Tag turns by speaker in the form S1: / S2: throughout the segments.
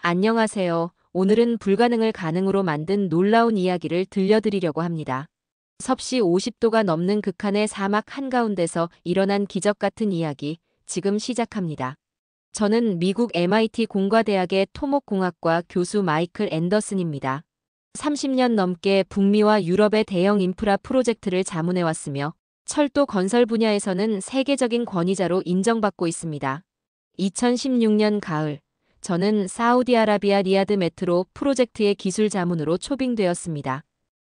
S1: 안녕하세요. 오늘은 불가능을 가능으로 만든 놀라운 이야기를 들려드리려고 합니다. 섭씨 50도가 넘는 극한의 사막 한가운데서 일어난 기적 같은 이야기, 지금 시작합니다. 저는 미국 MIT 공과대학의 토목공학과 교수 마이클 앤더슨입니다. 30년 넘게 북미와 유럽의 대형 인프라 프로젝트를 자문해왔으며 철도 건설 분야에서는 세계적인 권위자로 인정받고 있습니다. 2016년 가을, 저는 사우디아라비아 리야드 메트로 프로젝트의 기술 자문으로 초빙되었습니다.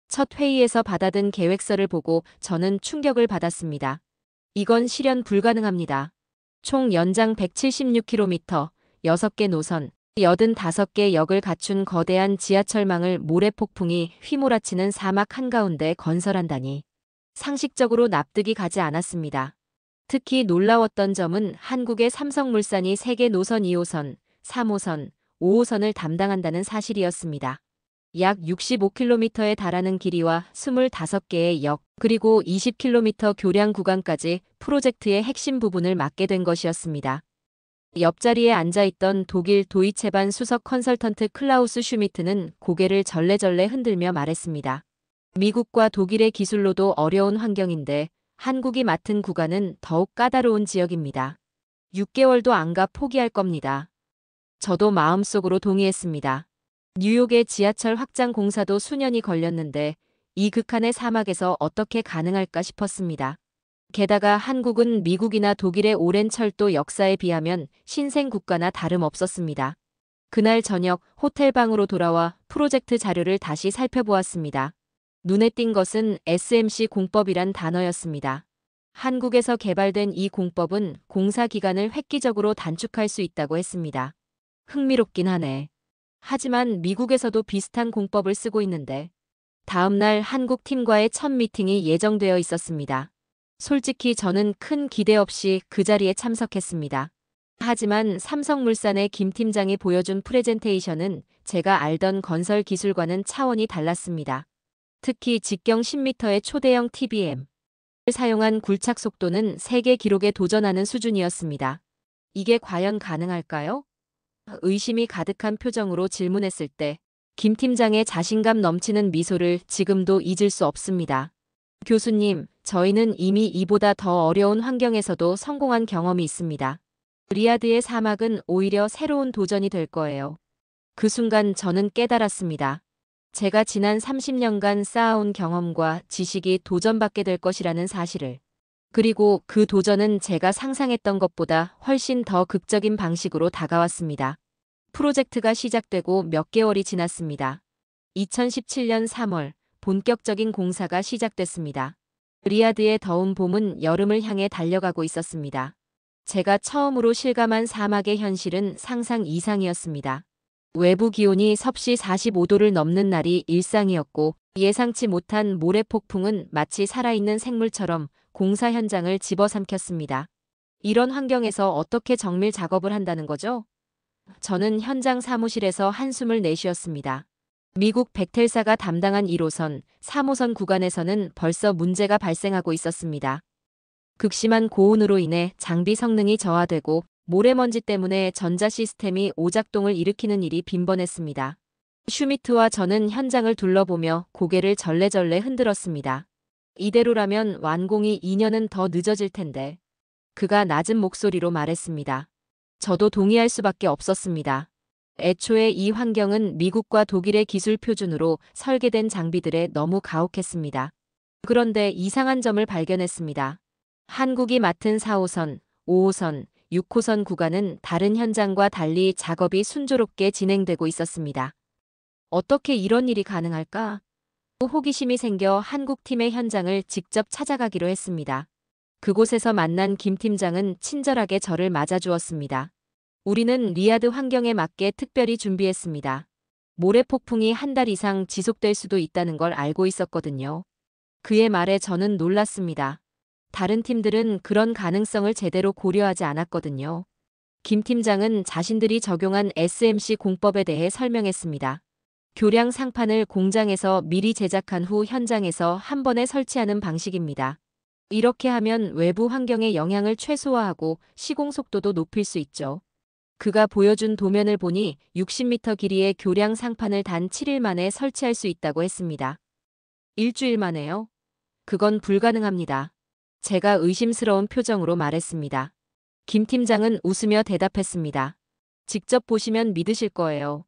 S1: 첫 회의에서 받아든 계획서를 보고 저는 충격을 받았습니다. 이건 실현 불가능합니다. 총 연장 176km, 6개 노선, 85개 역을 갖춘 거대한 지하철망을 모래폭풍이 휘몰아치는 사막 한가운데 건설한다니. 상식적으로 납득이 가지 않았습니다. 특히 놀라웠던 점은 한국의 삼성물산이 세계 노선 2호선, 3호선, 5호선을 담당한다는 사실이었습니다. 약 65km에 달하는 길이와 25개의 역, 그리고 20km 교량 구간까지 프로젝트의 핵심 부분을 맡게 된 것이었습니다. 옆자리에 앉아있던 독일 도이체반 수석 컨설턴트 클라우스 슈미트는 고개를 절레절레 흔들며 말했습니다. 미국과 독일의 기술로도 어려운 환경인데 한국이 맡은 구간은 더욱 까다로운 지역입니다. 6개월도 안 가 포기할 겁니다. 저도 마음속으로 동의했습니다. 뉴욕의 지하철 확장 공사도 수년이 걸렸는데 이 극한의 사막에서 어떻게 가능할까 싶었습니다. 게다가 한국은 미국이나 독일의 오랜 철도 역사에 비하면 신생 국가나 다름없었습니다. 그날 저녁 호텔 방으로 돌아와 프로젝트 자료를 다시 살펴보았습니다. 눈에 띈 것은 SMC 공법이란 단어였습니다. 한국에서 개발된 이 공법은 공사 기간을 획기적으로 단축할 수 있다고 했습니다. 흥미롭긴 하네. 하지만 미국에서도 비슷한 공법을 쓰고 있는데 다음 날 한국 팀과의 첫 미팅이 예정되어 있었습니다. 솔직히 저는 큰 기대 없이 그 자리에 참석했습니다. 하지만 삼성물산의 김 팀장이 보여준 프레젠테이션은 제가 알던 건설 기술과는 차원이 달랐습니다. 특히 직경 10m의 초대형 TBM을 사용한 굴착 속도는 세계 기록에 도전하는 수준이었습니다. 이게 과연 가능할까요? 의심이 가득한 표정으로 질문했을 때 김 팀장의 자신감 넘치는 미소를 지금도 잊을 수 없습니다. 교수님, 저희는 이미 이보다 더 어려운 환경에서도 성공한 경험이 있습니다. 리야드의 사막은 오히려 새로운 도전이 될 거예요. 그 순간 저는 깨달았습니다. 제가 지난 30년간 쌓아온 경험과 지식이 도전받게 될 것이라는 사실을. 그리고 그 도전은 제가 상상했던 것보다 훨씬 더 극적인 방식으로 다가왔습니다. 프로젝트가 시작되고 몇 개월이 지났습니다. 2017년 3월, 본격적인 공사가 시작됐습니다. 리야드의 더운 봄은 여름을 향해 달려가고 있었습니다. 제가 처음으로 실감한 사막의 현실은 상상 이상이었습니다. 외부 기온이 섭씨 45도를 넘는 날이 일상이었고 예상치 못한 모래폭풍은 마치 살아있는 생물처럼 공사 현장을 집어삼켰습니다. 이런 환경에서 어떻게 정밀 작업을 한다는 거죠? 저는 현장 사무실에서 한숨을 내쉬었습니다. 미국 벡텔사가 담당한 1호선, 3호선 구간에서는 벌써 문제가 발생하고 있었습니다. 극심한 고온으로 인해 장비 성능이 저하되고 모래먼지 때문에 전자 시스템이 오작동을 일으키는 일이 빈번했습니다. 슈미트와 저는 현장을 둘러보며 고개를 절레절레 흔들었습니다. 이대로라면 완공이 2년은 더 늦어질 텐데. 그가 낮은 목소리로 말했습니다. 저도 동의할 수밖에 없었습니다. 애초에 이 환경은 미국과 독일의 기술 표준으로 설계된 장비들에 너무 가혹했습니다. 그런데 이상한 점을 발견했습니다. 한국이 맡은 4호선, 5호선, 6호선 구간은 다른 현장과 달리 작업이 순조롭게 진행되고 있었습니다. 어떻게 이런 일이 가능할까? 호기심이 생겨 한국팀의 현장을 직접 찾아가기로 했습니다. 그곳에서 만난 김 팀장은 친절하게 저를 맞아주었습니다. 우리는 리야드 환경에 맞게 특별히 준비했습니다. 모래폭풍이 한 달 이상 지속될 수도 있다는 걸 알고 있었거든요. 그의 말에 저는 놀랐습니다. 다른 팀들은 그런 가능성을 제대로 고려하지 않았거든요. 김 팀장은 자신들이 적용한 SMC 공법에 대해 설명했습니다. 교량 상판을 공장에서 미리 제작한 후 현장에서 한 번에 설치하는 방식입니다. 이렇게 하면 외부 환경의 영향을 최소화하고 시공 속도도 높일 수 있죠. 그가 보여준 도면을 보니 60m 길이의 교량 상판을 단 7일 만에 설치할 수 있다고 했습니다. 일주일 만에요? 그건 불가능합니다. 제가 의심스러운 표정으로 말했습니다. 김 팀장은 웃으며 대답했습니다. 직접 보시면 믿으실 거예요.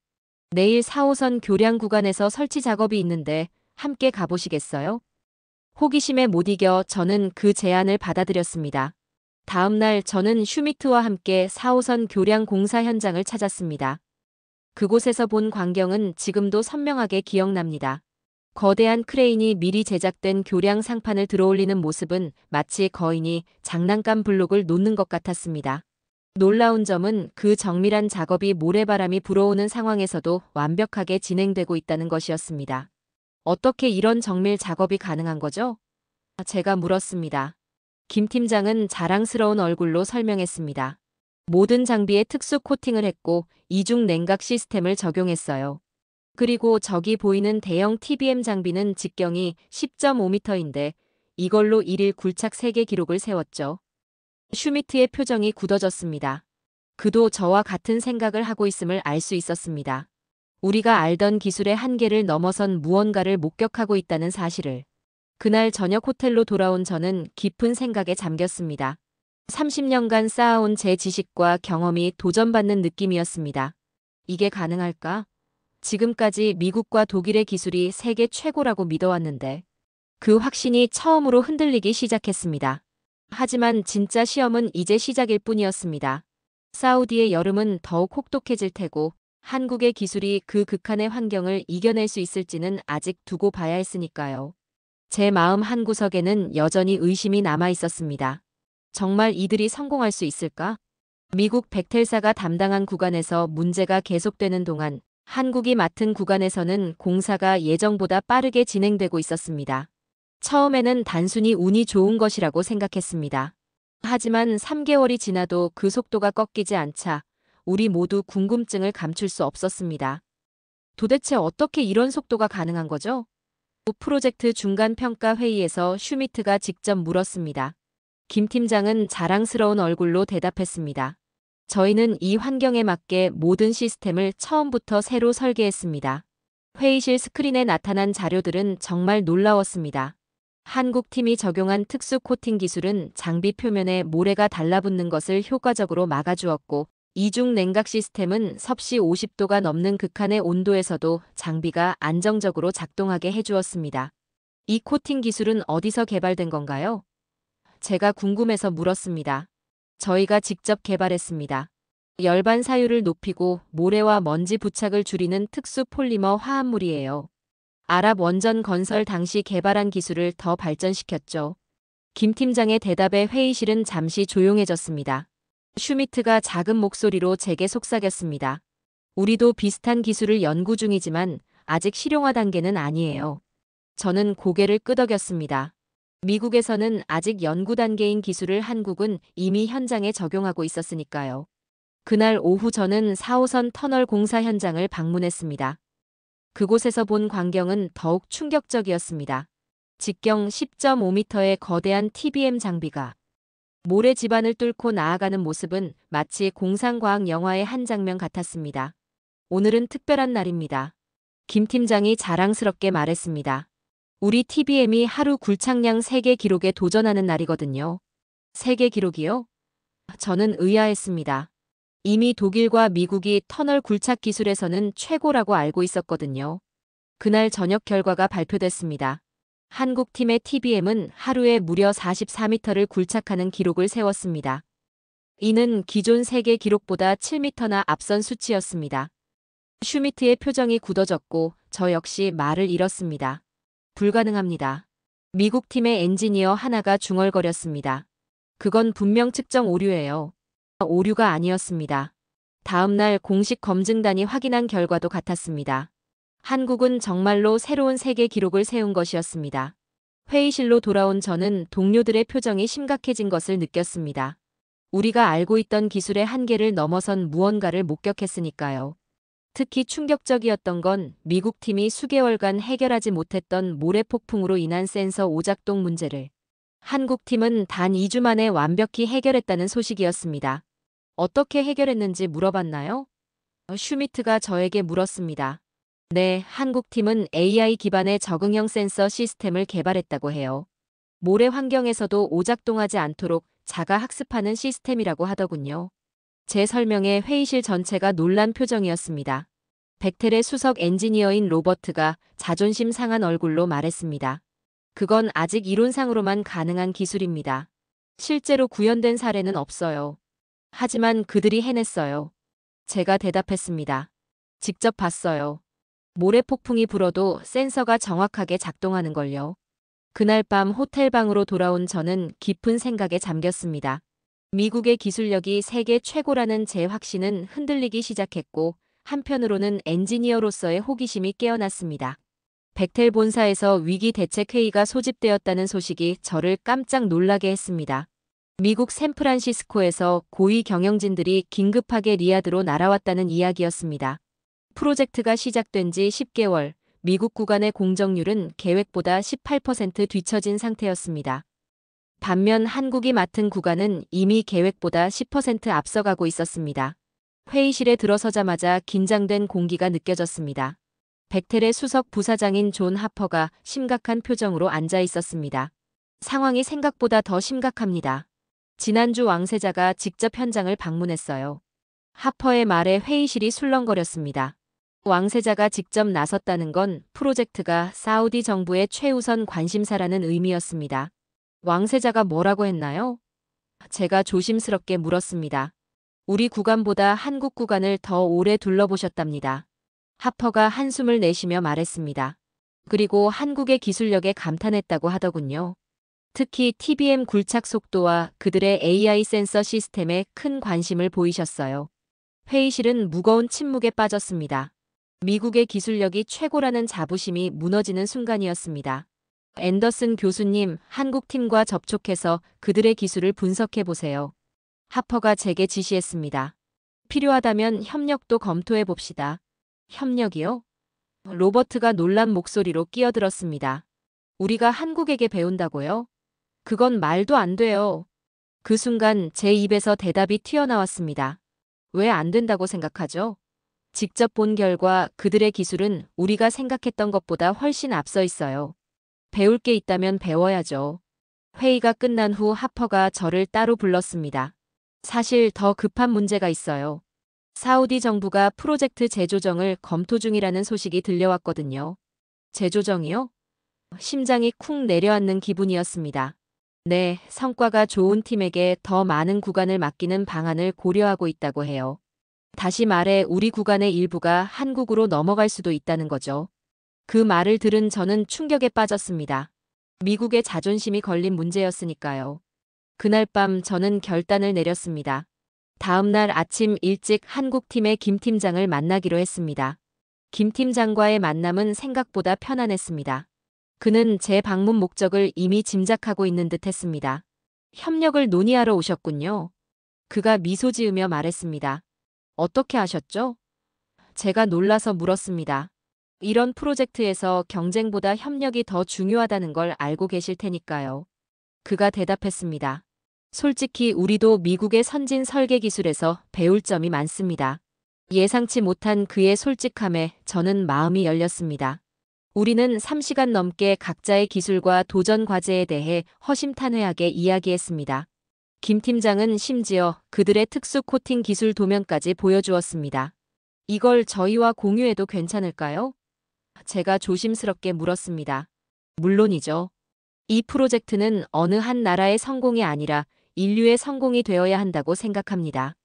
S1: 내일 4호선 교량 구간에서 설치 작업이 있는데 함께 가보시겠어요? 호기심에 못 이겨 저는 그 제안을 받아들였습니다. 다음 날 저는 슈미트와 함께 4호선 교량 공사 현장을 찾았습니다. 그곳에서 본 광경은 지금도 선명하게 기억납니다. 거대한 크레인이 미리 제작된 교량 상판을 들어올리는 모습은 마치 거인이 장난감 블록을 놓는 것 같았습니다. 놀라운 점은 그 정밀한 작업이 모래바람이 불어오는 상황에서도 완벽하게 진행되고 있다는 것이었습니다. 어떻게 이런 정밀 작업이 가능한 거죠? 제가 물었습니다. 김 팀장은 자랑스러운 얼굴로 설명했습니다. 모든 장비에 특수 코팅을 했고 이중 냉각 시스템을 적용했어요. 그리고 저기 보이는 대형 TBM 장비는 직경이 10.5m인데 이걸로 1일 굴착 세계 기록을 세웠죠. 슈미트의 표정이 굳어졌습니다. 그도 저와 같은 생각을 하고 있음을 알 수 있었습니다. 우리가 알던 기술의 한계를 넘어선 무언가를 목격하고 있다는 사실을. 그날 저녁 호텔로 돌아온 저는 깊은 생각에 잠겼습니다. 30년간 쌓아온 제 지식과 경험이 도전받는 느낌이었습니다. 이게 가능할까? 지금까지 미국과 독일의 기술이 세계 최고라고 믿어왔는데 그 확신이 처음으로 흔들리기 시작했습니다. 하지만 진짜 시험은 이제 시작일 뿐이었습니다. 사우디의 여름은 더욱 혹독해질 테고 한국의 기술이 그 극한의 환경을 이겨낼 수 있을지는 아직 두고 봐야 했으니까요. 제 마음 한구석에는 여전히 의심이 남아 있었습니다. 정말 이들이 성공할 수 있을까? 미국 벡텔사가 담당한 구간에서 문제가 계속되는 동안 한국이 맡은 구간에서는 공사가 예정보다 빠르게 진행되고 있었습니다. 처음에는 단순히 운이 좋은 것이라고 생각했습니다. 하지만 3개월이 지나도 그 속도가 꺾이지 않자 우리 모두 궁금증을 감출 수 없었습니다. 도대체 어떻게 이런 속도가 가능한 거죠? 프로젝트 중간평가 회의에서 슈미트가 직접 물었습니다. 김 팀장은 자랑스러운 얼굴로 대답했습니다. 저희는 이 환경에 맞게 모든 시스템을 처음부터 새로 설계했습니다. 회의실 스크린에 나타난 자료들은 정말 놀라웠습니다. 한국 팀이 적용한 특수 코팅 기술은 장비 표면에 모래가 달라붙는 것을 효과적으로 막아주었고 이중 냉각 시스템은 섭씨 50도가 넘는 극한의 온도에서도 장비가 안정적으로 작동하게 해주었습니다. 이 코팅 기술은 어디서 개발된 건가요? 제가 궁금해서 물었습니다. 저희가 직접 개발했습니다. 열반 사율을 높이고 모래와 먼지 부착을 줄이는 특수 폴리머 화합물이에요. 아랍 원전 건설 당시 개발한 기술을 더 발전시켰죠. 김 팀장의 대답에 회의실은 잠시 조용해졌습니다. 슈미트가 작은 목소리로 제게 속삭였습니다. 우리도 비슷한 기술을 연구 중이지만 아직 실용화 단계는 아니에요. 저는 고개를 끄덕였습니다. 미국에서는 아직 연구 단계인 기술을 한국은 이미 현장에 적용하고 있었으니까요. 그날 오후 저는 4호선 터널 공사 현장을 방문했습니다. 그곳에서 본 광경은 더욱 충격적이었습니다. 직경 10.5m의 거대한 TBM 장비가 모래 지반을 뚫고 나아가는 모습은 마치 공상과학 영화의 한 장면 같았습니다. 오늘은 특별한 날입니다. 김 팀장이 자랑스럽게 말했습니다. 우리 TBM이 하루 굴착량 세계 기록에 도전하는 날이거든요. 세계 기록이요? 저는 의아했습니다. 이미 독일과 미국이 터널 굴착 기술에서는 최고라고 알고 있었거든요. 그날 저녁 결과가 발표됐습니다. 한국 팀의 TBM은 하루에 무려 44m를 굴착하는 기록을 세웠습니다. 이는 기존 세계 기록보다 7m나 앞선 수치였습니다. 슈미트의 표정이 굳어졌고 저 역시 말을 잃었습니다. 불가능합니다. 미국 팀의 엔지니어 하나가 중얼거렸습니다. 그건 분명 측정 오류예요. 오류가 아니었습니다. 다음 날 공식 검증단이 확인한 결과도 같았습니다. 한국은 정말로 새로운 세계 기록을 세운 것이었습니다. 회의실로 돌아온 저는 동료들의 표정이 심각해진 것을 느꼈습니다. 우리가 알고 있던 기술의 한계를 넘어선 무언가를 목격했으니까요. 특히 충격적이었던 건 미국 팀이 수개월간 해결하지 못했던 모래폭풍으로 인한 센서 오작동 문제를 한국 팀은 단 2주 만에 완벽히 해결했다는 소식이었습니다. 어떻게 해결했는지 물어봤나요? 슈미트가 저에게 물었습니다. 네, 한국팀은 AI 기반의 적응형 센서 시스템을 개발했다고 해요. 모래 환경에서도 오작동하지 않도록 자가 학습하는 시스템이라고 하더군요. 제 설명에 회의실 전체가 놀란 표정이었습니다. 벡텔의 수석 엔지니어인 로버트가 자존심 상한 얼굴로 말했습니다. 그건 아직 이론상으로만 가능한 기술입니다. 실제로 구현된 사례는 없어요. 하지만 그들이 해냈어요. 제가 대답했습니다. 직접 봤어요. 모래 폭풍이 불어도 센서가 정확하게 작동하는 걸요. 그날 밤 호텔 방으로 돌아온 저는 깊은 생각에 잠겼습니다. 미국의 기술력이 세계 최고라는 제 확신은 흔들리기 시작했고, 한편으로는 엔지니어로서의 호기심이 깨어났습니다. 벡텔 본사에서 위기 대책 회의가 소집되었다는 소식이 저를 깜짝 놀라게 했습니다. 미국 샌프란시스코에서 고위 경영진들이 긴급하게 리야드로 날아왔다는 이야기였습니다. 프로젝트가 시작된 지 10개월, 미국 구간의 공정률은 계획보다 18% 뒤처진 상태였습니다. 반면 한국이 맡은 구간은 이미 계획보다 10% 앞서가고 있었습니다. 회의실에 들어서자마자 긴장된 공기가 느껴졌습니다. 벡텔의 수석 부사장인 존 하퍼가 심각한 표정으로 앉아 있었습니다. 상황이 생각보다 더 심각합니다. 지난주 왕세자가 직접 현장을 방문했어요. 하퍼의 말에 회의실이 술렁거렸습니다. 왕세자가 직접 나섰다는 건 프로젝트가 사우디 정부의 최우선 관심사라는 의미였습니다. 왕세자가 뭐라고 했나요? 제가 조심스럽게 물었습니다. 우리 구간보다 한국 구간을 더 오래 둘러보셨답니다. 하퍼가 한숨을 내쉬며 말했습니다. 그리고 한국의 기술력에 감탄했다고 하더군요. 특히 TBM 굴착 속도와 그들의 AI 센서 시스템에 큰 관심을 보이셨어요. 회의실은 무거운 침묵에 빠졌습니다. 미국의 기술력이 최고라는 자부심이 무너지는 순간이었습니다. 앤더슨 교수님, 한국팀과 접촉해서 그들의 기술을 분석해 보세요. 하퍼가 제게 지시했습니다. 필요하다면 협력도 검토해 봅시다. 협력이요? 로버트가 놀란 목소리로 끼어들었습니다. 우리가 한국에게 배운다고요? 그건 말도 안 돼요. 그 순간 제 입에서 대답이 튀어나왔습니다. 왜 안 된다고 생각하죠? 직접 본 결과 그들의 기술은 우리가 생각했던 것보다 훨씬 앞서 있어요. 배울 게 있다면 배워야죠. 회의가 끝난 후 하퍼가 저를 따로 불렀습니다. 사실 더 급한 문제가 있어요. 사우디 정부가 프로젝트 재조정을 검토 중이라는 소식이 들려왔거든요. 재조정이요? 심장이 쿵 내려앉는 기분이었습니다. 네, 성과가 좋은 팀에게 더 많은 구간을 맡기는 방안을 고려하고 있다고 해요. 다시 말해 우리 구간의 일부가 한국으로 넘어갈 수도 있다는 거죠. 그 말을 들은 저는 충격에 빠졌습니다. 미국의 자존심이 걸린 문제였으니까요. 그날 밤 저는 결단을 내렸습니다. 다음 날 아침 일찍 한국팀의 김 팀장을 만나기로 했습니다. 김 팀장과의 만남은 생각보다 편안했습니다. 그는 제 방문 목적을 이미 짐작하고 있는 듯 했습니다. 협력을 논의하러 오셨군요. 그가 미소 지으며 말했습니다. 어떻게 아셨죠? 제가 놀라서 물었습니다. 이런 프로젝트에서 경쟁보다 협력이 더 중요하다는 걸 알고 계실 테니까요. 그가 대답했습니다. 솔직히 우리도 미국의 선진 설계 기술에서 배울 점이 많습니다. 예상치 못한 그의 솔직함에 저는 마음이 열렸습니다. 우리는 3시간 넘게 각자의 기술과 도전 과제에 대해 허심탄회하게 이야기했습니다. 김 팀장은 심지어 그들의 특수 코팅 기술 도면까지 보여주었습니다. 이걸 저희와 공유해도 괜찮을까요? 제가 조심스럽게 물었습니다. 물론이죠. 이 프로젝트는 어느 한 나라의 성공이 아니라 인류의 성공이 되어야 한다고 생각합니다.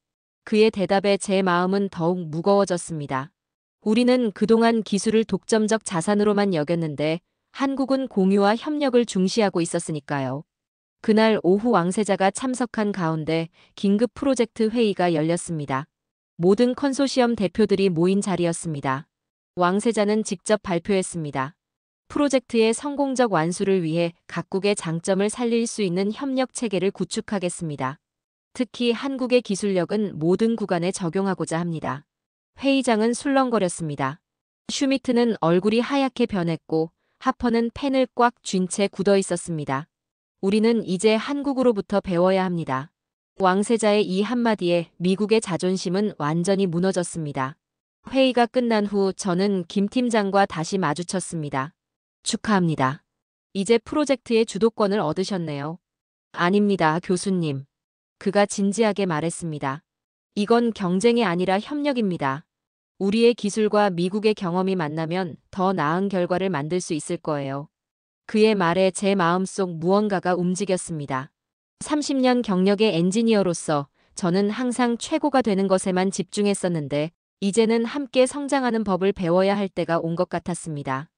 S1: 그의 대답에 제 마음은 더욱 무거워졌습니다. 우리는 그동안 기술을 독점적 자산으로만 여겼는데 한국은 공유와 협력을 중시하고 있었으니까요. 그날 오후 왕세자가 참석한 가운데 긴급 프로젝트 회의가 열렸습니다. 모든 컨소시엄 대표들이 모인 자리였습니다. 왕세자는 직접 발표했습니다. 프로젝트의 성공적 완수를 위해 각국의 장점을 살릴 수 있는 협력 체계를 구축하겠습니다. 특히 한국의 기술력은 모든 구간에 적용하고자 합니다. 회의장은 술렁거렸습니다. 슈미트는 얼굴이 하얗게 변했고 하퍼는 펜을 꽉 쥔 채 굳어 있었습니다. 우리는 이제 한국으로부터 배워야 합니다. 왕세자의 이 한마디에 미국의 자존심은 완전히 무너졌습니다. 회의가 끝난 후 저는 김 팀장과 다시 마주쳤습니다. 축하합니다. 이제 프로젝트의 주도권을 얻으셨네요. 아닙니다, 교수님. 그가 진지하게 말했습니다. 이건 경쟁이 아니라 협력입니다. 우리의 기술과 미국의 경험이 만나면 더 나은 결과를 만들 수 있을 거예요. 그의 말에 제 마음속 무언가가 움직였습니다. 30년 경력의 엔지니어로서 저는 항상 최고가 되는 것에만 집중했었는데 이제는 함께 성장하는 법을 배워야 할 때가 온 것 같았습니다.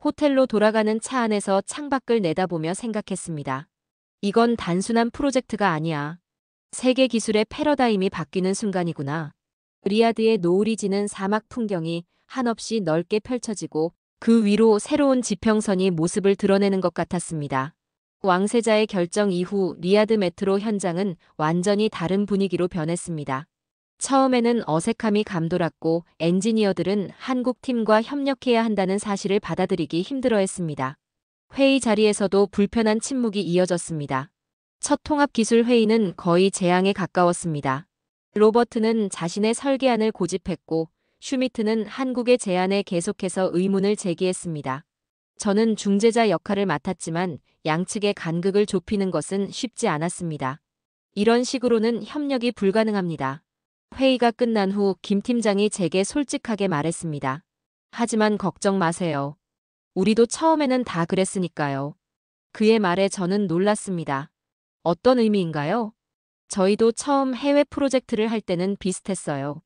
S1: 호텔로 돌아가는 차 안에서 창밖을 내다보며 생각했습니다. 이건 단순한 프로젝트가 아니야. 세계 기술의 패러다임이 바뀌는 순간이구나. 리야드의 노을이 지는 사막 풍경이 한없이 넓게 펼쳐지고 그 위로 새로운 지평선이 모습을 드러내는 것 같았습니다. 왕세자의 결정 이후 리야드 메트로 현장은 완전히 다른 분위기로 변했습니다. 처음에는 어색함이 감돌았고 엔지니어들은 한국 팀과 협력해야 한다는 사실을 받아들이기 힘들어했습니다. 회의 자리에서도 불편한 침묵이 이어졌습니다. 첫 통합기술 회의는 거의 재앙에 가까웠습니다. 로버트는 자신의 설계안을 고집했고 슈미트는 한국의 제안에 계속해서 의문을 제기했습니다. 저는 중재자 역할을 맡았지만 양측의 간극을 좁히는 것은 쉽지 않았습니다. 이런 식으로는 협력이 불가능합니다. 회의가 끝난 후 김 팀장이 제게 솔직하게 말했습니다. 하지만 걱정 마세요. 우리도 처음에는 다 그랬으니까요. 그의 말에 저는 놀랐습니다. 어떤 의미인가요? 저희도 처음 해외 프로젝트를 할 때는 비슷했어요.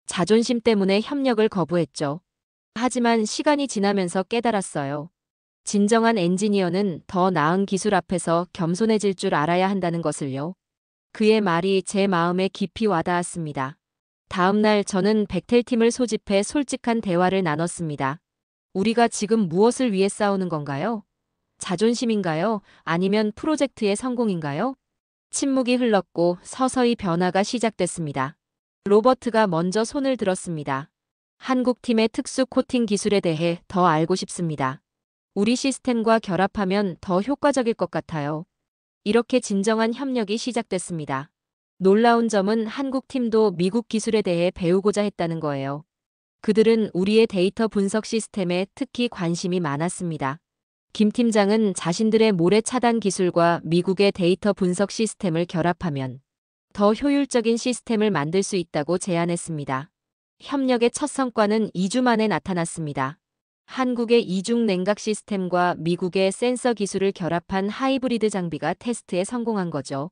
S1: 자존심 때문에 협력을 거부했죠. 하지만 시간이 지나면서 깨달았어요. 진정한 엔지니어는 더 나은 기술 앞에서 겸손해질 줄 알아야 한다는 것을요. 그의 말이 제 마음에 깊이 와닿았습니다. 다음 날 저는 백텔팀을 소집해 솔직한 대화를 나눴습니다. 우리가 지금 무엇을 위해 싸우는 건가요? 자존심인가요? 아니면 프로젝트의 성공인가요? 침묵이 흘렀고 서서히 변화가 시작됐습니다. 로버트가 먼저 손을 들었습니다. 한국팀의 특수 코팅 기술에 대해 더 알고 싶습니다. 우리 시스템과 결합하면 더 효과적일 것 같아요. 이렇게 진정한 협력이 시작됐습니다. 놀라운 점은 한국팀도 미국 기술에 대해 배우고자 했다는 거예요. 그들은 우리의 데이터 분석 시스템에 특히 관심이 많았습니다. 김 팀장은 자신들의 모래 차단 기술과 미국의 데이터 분석 시스템을 결합하면 더 효율적인 시스템을 만들 수 있다고 제안했습니다. 협력의 첫 성과는 2주 만에 나타났습니다. 한국의 이중 냉각 시스템과 미국의 센서 기술을 결합한 하이브리드 장비가 테스트에 성공한 거죠.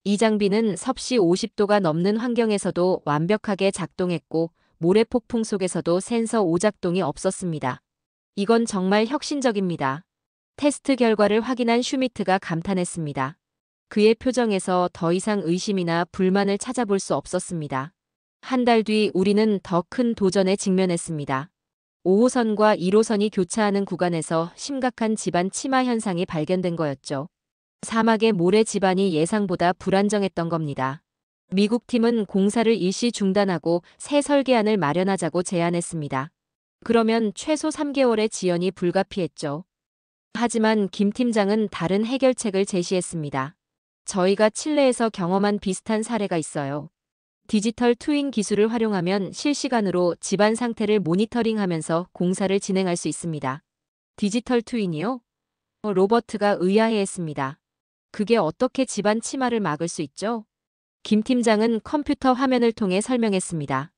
S1: 이 장비는 섭씨 50도가 넘는 환경에서도 완벽하게 작동했고 모래 폭풍 속에서도 센서 오작동이 없었습니다. 이건 정말 혁신적입니다. 테스트 결과를 확인한 슈미트가 감탄했습니다. 그의 표정에서 더 이상 의심이나 불만을 찾아볼 수 없었습니다. 한 달 뒤 우리는 더 큰 도전에 직면했습니다. 5호선과 1호선이 교차하는 구간에서 심각한 지반 침하 현상이 발견된 거였죠. 사막의 모래 지반이 예상보다 불안정했던 겁니다. 미국 팀은 공사를 일시 중단하고 새 설계안을 마련하자고 제안했습니다. 그러면 최소 3개월의 지연이 불가피했죠. 하지만 김 팀장은 다른 해결책을 제시했습니다. 저희가 칠레에서 경험한 비슷한 사례가 있어요. 디지털 트윈 기술을 활용하면 실시간으로 집안 상태를 모니터링하면서 공사를 진행할 수 있습니다. 디지털 트윈이요? 로버트가 의아해했습니다. 그게 어떻게 집안 침하를 막을 수 있죠? 김 팀장은 컴퓨터 화면을 통해 설명했습니다.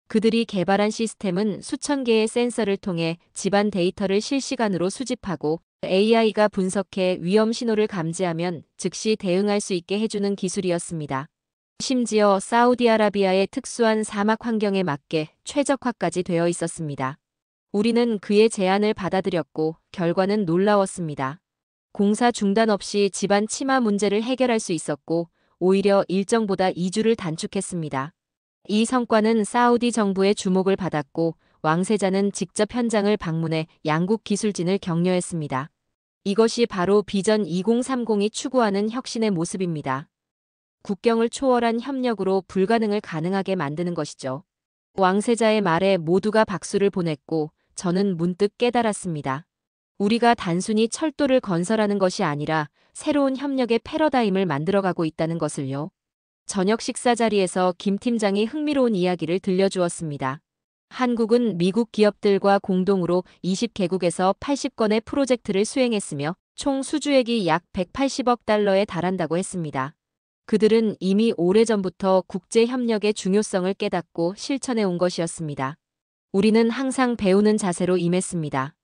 S1: 그들이 개발한 시스템은 수천 개의 센서를 통해 집안 데이터를 실시간으로 수집하고 AI가 분석해 위험 신호를 감지하면 즉시 대응할 수 있게 해주는 기술이었습니다. 심지어 사우디아라비아의 특수한 사막 환경에 맞게 최적화까지 되어 있었습니다. 우리는 그의 제안을 받아들였고 결과는 놀라웠습니다. 공사 중단 없이 집안 침하 문제를 해결할 수 있었고 오히려 일정보다 2주를 단축했습니다. 이 성과는 사우디 정부의 주목을 받았고 왕세자는 직접 현장을 방문해 양국 기술진을 격려했습니다. 이것이 바로 비전 2030이 추구하는 혁신의 모습입니다. 국경을 초월한 협력으로 불가능을 가능하게 만드는 것이죠. 왕세자의 말에 모두가 박수를 보냈고 저는 문득 깨달았습니다. 우리가 단순히 철도를 건설하는 것이 아니라 새로운 협력의 패러다임을 만들어가고 있다는 것을요. 저녁 식사 자리에서 김 팀장이 흥미로운 이야기를 들려주었습니다. 한국은 미국 기업들과 공동으로 20개국에서 80건의 프로젝트를 수행했으며 총 수주액이 약 180억 달러에 달한다고 했습니다. 그들은 이미 오래전부터 국제협력의 중요성을 깨닫고 실천해 온 것이었습니다. 우리는 항상 배우는 자세로 임했습니다.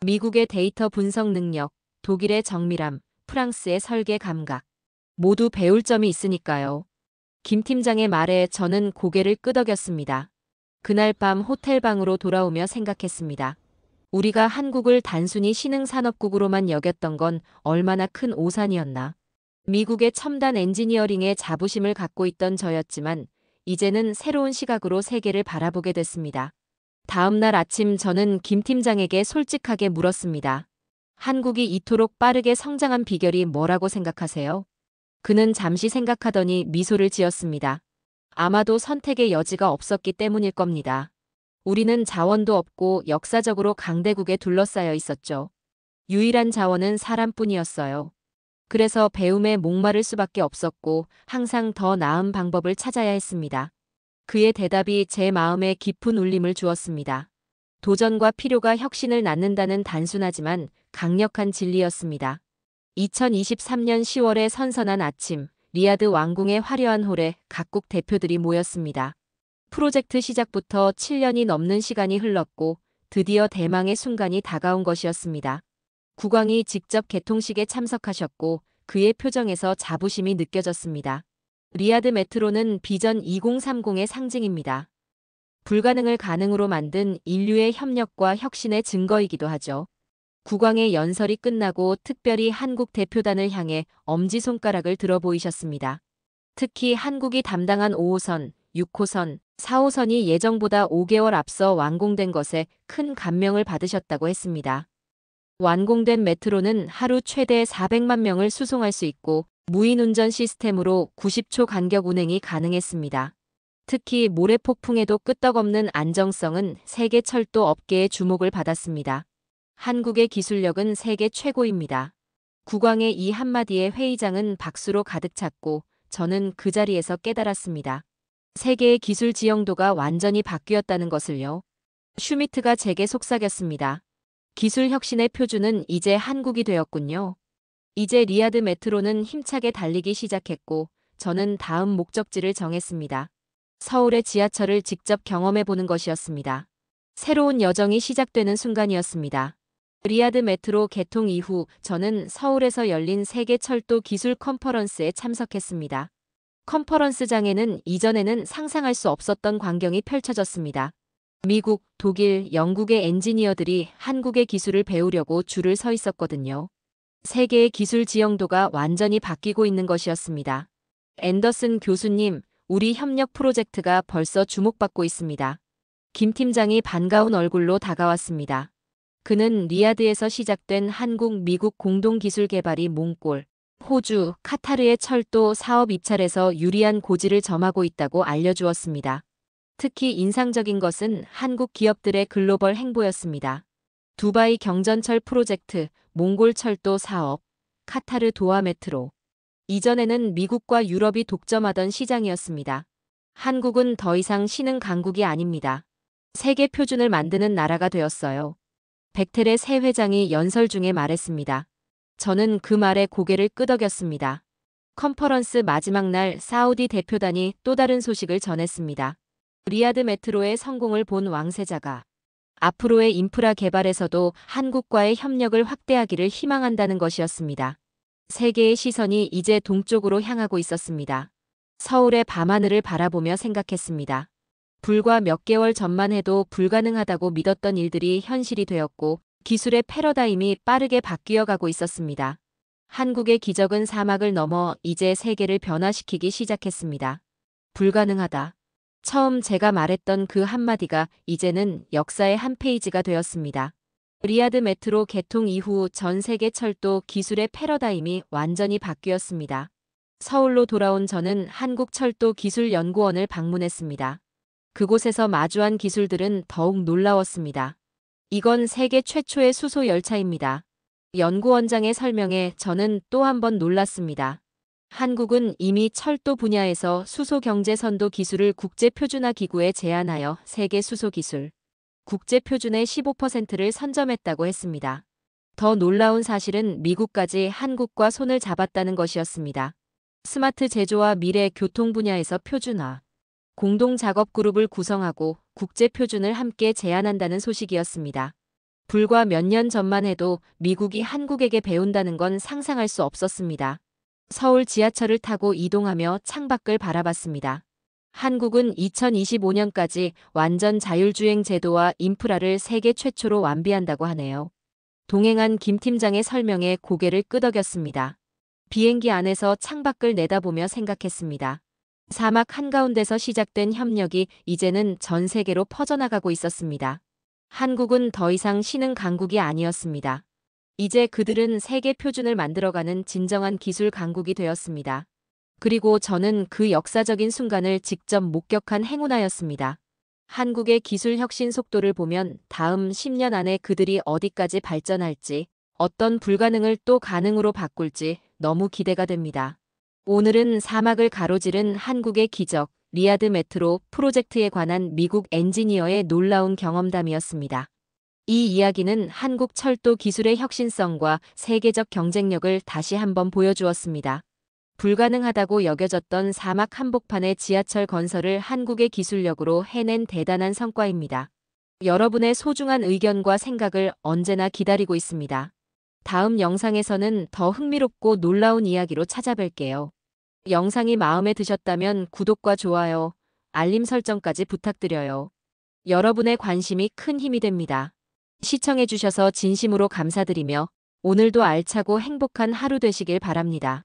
S1: 미국의 데이터 분석 능력, 독일의 정밀함, 프랑스의 설계 감각. 모두 배울 점이 있으니까요. 김 팀장의 말에 저는 고개를 끄덕였습니다. 그날 밤 호텔방으로 돌아오며 생각했습니다. 우리가 한국을 단순히 신흥산업국으로만 여겼던 건 얼마나 큰 오산이었나. 미국의 첨단 엔지니어링에 자부심을 갖고 있던 저였지만 이제는 새로운 시각으로 세계를 바라보게 됐습니다. 다음 날 아침 저는 김 팀장에게 솔직하게 물었습니다. 한국이 이토록 빠르게 성장한 비결이 뭐라고 생각하세요? 그는 잠시 생각하더니 미소를 지었습니다. 아마도 선택의 여지가 없었기 때문일 겁니다. 우리는 자원도 없고 역사적으로 강대국에 둘러싸여 있었죠. 유일한 자원은 사람뿐이었어요. 그래서 배움에 목마를 수밖에 없었고 항상 더 나은 방법을 찾아야 했습니다. 그의 대답이 제 마음에 깊은 울림을 주었습니다. 도전과 필요가 혁신을 낳는다는 단순하지만 강력한 진리였습니다. 2023년 10월의 선선한 아침, 리야드 왕궁의 화려한 홀에 각국 대표들이 모였습니다. 프로젝트 시작부터 7년이 넘는 시간이 흘렀고 드디어 대망의 순간이 다가온 것이었습니다. 국왕이 직접 개통식에 참석하셨고 그의 표정에서 자부심이 느껴졌습니다. 리야드 메트로는 비전 2030의 상징입니다. 불가능을 가능으로 만든 인류의 협력과 혁신의 증거이기도 하죠. 국왕의 연설이 끝나고 특별히 한국 대표단을 향해 엄지손가락을 들어 보이셨습니다. 특히 한국이 담당한 5호선, 6호선, 4호선이 예정보다 5개월 앞서 완공된 것에 큰 감명을 받으셨다고 했습니다. 완공된 메트로는 하루 최대 400만 명을 수송할 수 있고 무인 운전 시스템으로 90초 간격 운행이 가능했습니다. 특히 모래폭풍에도 끄떡없는 안정성은 세계 철도 업계의 주목을 받았습니다. 한국의 기술력은 세계 최고입니다. 국왕의 이 한마디에 회의장은 박수로 가득 찼고 저는 그 자리에서 깨달았습니다. 세계의 기술 지형도가 완전히 바뀌었다는 것을요. 슈미트가 제게 속삭였습니다. 기술 혁신의 표준은 이제 한국이 되었군요. 이제 리야드 메트로는 힘차게 달리기 시작했고 저는 다음 목적지를 정했습니다. 서울의 지하철을 직접 경험해보는 것이었습니다. 새로운 여정이 시작되는 순간이었습니다. 리야드 메트로 개통 이후 저는 서울에서 열린 세계 철도 기술 컨퍼런스에 참석했습니다. 컨퍼런스장에는 이전에는 상상할 수 없었던 광경이 펼쳐졌습니다. 미국, 독일, 영국의 엔지니어들이 한국의 기술을 배우려고 줄을 서 있었거든요. 세계의 기술 지형도가 완전히 바뀌고 있는 것이었습니다. 앤더슨 교수님, 우리 협력 프로젝트가 벌써 주목받고 있습니다. 김 팀장이 반가운 얼굴로 다가왔습니다. 그는 리야드에서 시작된 한국-미국 공동기술 개발이 몽골, 호주, 카타르의 철도 사업 입찰에서 유리한 고지를 점하고 있다고 알려주었습니다. 특히 인상적인 것은 한국 기업들의 글로벌 행보였습니다. 두바이 경전철 프로젝트, 몽골 철도 사업, 카타르 도하 메트로. 이전에는 미국과 유럽이 독점하던 시장이었습니다. 한국은 더 이상 신흥 강국이 아닙니다. 세계 표준을 만드는 나라가 되었어요. 백텔의 새 회장이 연설 중에 말했습니다. 저는 그 말에 고개를 끄덕였습니다. 컨퍼런스 마지막 날 사우디 대표단이 또 다른 소식을 전했습니다. 리야드 메트로의 성공을 본 왕세자가 앞으로의 인프라 개발에서도 한국과의 협력을 확대하기를 희망한다는 것이었습니다. 세계의 시선이 이제 동쪽으로 향하고 있었습니다. 서울의 밤하늘을 바라보며 생각했습니다. 불과 몇 개월 전만 해도 불가능하다고 믿었던 일들이 현실이 되었고 기술의 패러다임이 빠르게 바뀌어가고 있었습니다. 한국의 기적은 사막을 넘어 이제 세계를 변화시키기 시작했습니다. 불가능하다. 처음 제가 말했던 그 한마디가 이제는 역사의 한 페이지가 되었습니다. 리야드 메트로 개통 이후 전 세계 철도 기술의 패러다임이 완전히 바뀌었습니다. 서울로 돌아온 저는 한국철도기술연구원을 방문했습니다. 그곳에서 마주한 기술들은 더욱 놀라웠습니다. 이건 세계 최초의 수소 열차입니다. 연구원장의 설명에 저는 또 한 번 놀랐습니다. 한국은 이미 철도 분야에서 수소경제선도 기술을 국제표준화 기구에 제안하여 세계 수소기술 국제표준의 15%를 선점했다고 했습니다. 더 놀라운 사실은 미국까지 한국과 손을 잡았다는 것이었습니다. 스마트 제조와 미래 교통 분야에서 표준화, 공동 작업 그룹을 구성하고 국제 표준을 함께 제안한다는 소식이었습니다. 불과 몇 년 전만 해도 미국이 한국에게 배운다는 건 상상할 수 없었습니다. 서울 지하철을 타고 이동하며 창밖을 바라봤습니다. 한국은 2025년까지 완전 자율주행 제도와 인프라를 세계 최초로 완비한다고 하네요. 동행한 김 팀장의 설명에 고개를 끄덕였습니다. 비행기 안에서 창밖을 내다보며 생각했습니다. 사막 한가운데서 시작된 협력이 이제는 전 세계로 퍼져나가고 있었습니다. 한국은 더 이상 신흥 강국이 아니었습니다. 이제 그들은 세계 표준을 만들어가는 진정한 기술 강국이 되었습니다. 그리고 저는 그 역사적인 순간을 직접 목격한 행운아였습니다. 한국의 기술 혁신 속도를 보면 다음 10년 안에 그들이 어디까지 발전할지, 어떤 불가능을 또 가능으로 바꿀지 너무 기대가 됩니다. 오늘은 사막을 가로지른 한국의 기적, 리야드 메트로 프로젝트에 관한 미국 엔지니어의 놀라운 경험담이었습니다. 이 이야기는 한국 철도 기술의 혁신성과 세계적 경쟁력을 다시 한번 보여주었습니다. 불가능하다고 여겨졌던 사막 한복판의 지하철 건설을 한국의 기술력으로 해낸 대단한 성과입니다. 여러분의 소중한 의견과 생각을 언제나 기다리고 있습니다. 다음 영상에서는 더 흥미롭고 놀라운 이야기로 찾아뵐게요. 영상이 마음에 드셨다면 구독과 좋아요, 알림 설정까지 부탁드려요. 여러분의 관심이 큰 힘이 됩니다. 시청해주셔서 진심으로 감사드리며 오늘도 알차고 행복한 하루 되시길 바랍니다.